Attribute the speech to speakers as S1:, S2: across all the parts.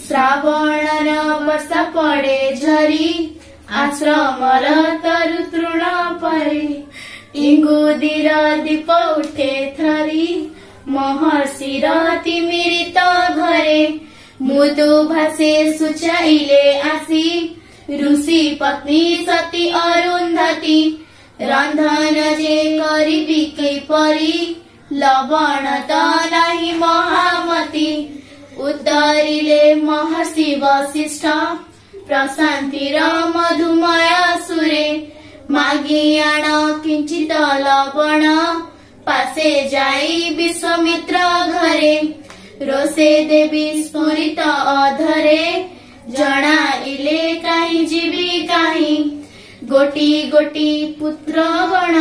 S1: श्रावणर वर्षा पड़े झरी आश्रमर तरु तृण परी इंगुदीर दीप उठे थरी महर्षिर तिमिरित घरे मुदु भाषे सुचाइले आसी ऋषि पत्नी सती अरुंधती रंधन जे करिबी किपरि लवण त नाही महामती उद्धरिले महर्षि वसिष्ठ प्रशांतिर मधुमय सुरे मागी आण किंचित लवण पासे जाई विश्वामित्र घरे रोसे देवी स्फुरित अधरे जणाइले काही जीवी काही गोटी गोटी पुत्र गण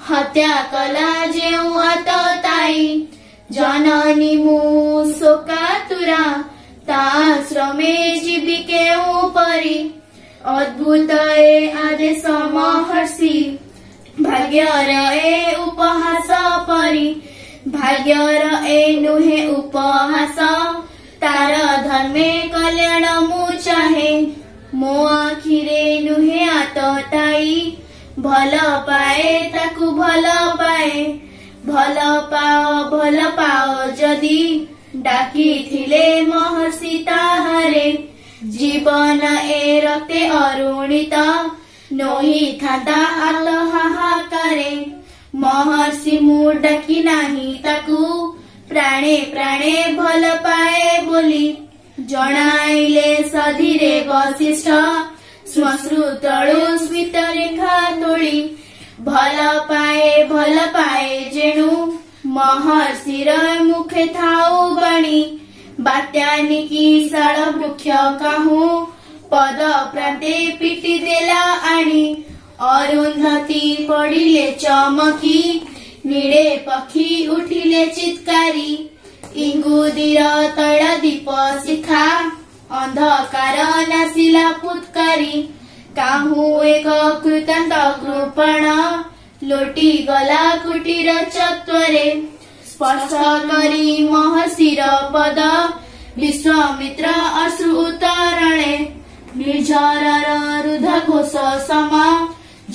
S1: हत्या कला जेऊ आतताई जननी मु शोकातुरा ताश्रमे जीविके परी अद्भुत आदेश महर्षि भाग्यर ए उपहास परी भाग्यर ए नुहे उपहास तार धर्मे कल्याण मु चाहे मो आखिरे नुहे आतताई भल पाए ताकु भल पाए भल पाओ जदि डाकी थिले महर्षि ताहारे जीवन ए रक्ते अरुणित नोही थांता आल हाहाकारे महर्षि मु डाकी नाही ताकु प्राणे प्राणे भल पाए बोली जणाइले सधीरे वसिष्ठ श्मश्रु तळु स्मित रेखा तोळी भल पाए जेणु महर्षिर मुखे थाऊ बाणी बात्यानिकी शाळ वृक्ष काहू पद प्रांते पिटी देला आणि अरुंधती पडिले चमकी निळे पक्षी उठिले चित्कारी इंगुदीर तैळ दीप शिखा अंधकार नासिला फुत्कारी काहू एक कृतांत कृपण लोटी गला कुटीर चत्वरे स्पर्श करी महर्षिर पद विश्वामित्र अश्रु उतरणे निर्झरर रुध घोष सम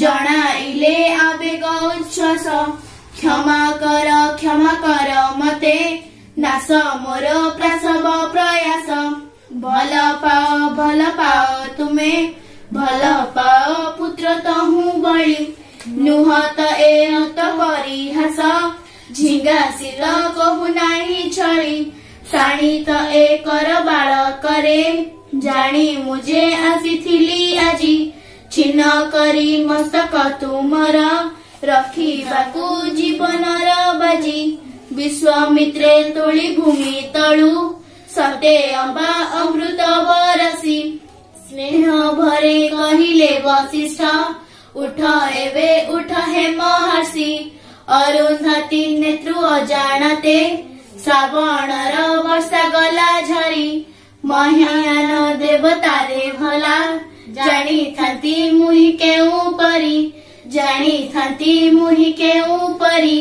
S1: जणाइले आवेग उच्छ्वास क्षमा कर मते नास मोर प्रसव प्रयास भल पाओ तुमे भल पाओ पुत्र तहु बळी नुहत एत परिहास झिंगासिल कहु नाही छळी शाणित एकर बाळ करे जाणी मुझे आसीथिली आजी छिन्न करी मस्तक तुमर रखिबाकु जीवनर बाजी विश्वामित्रे तोळी भूमि तळु सते अम्बा अमृत बरसी स्नेह भरे कहिले वसिष्ठ उठ एवे उठ हे महर्षि अरुंधती नेत्रु अजाणते श्रावणर वर्षा गला झरी मह्यान देवता रे भला जानी थांती मुहि केउ परी जानी थांती मुहि केउ परी।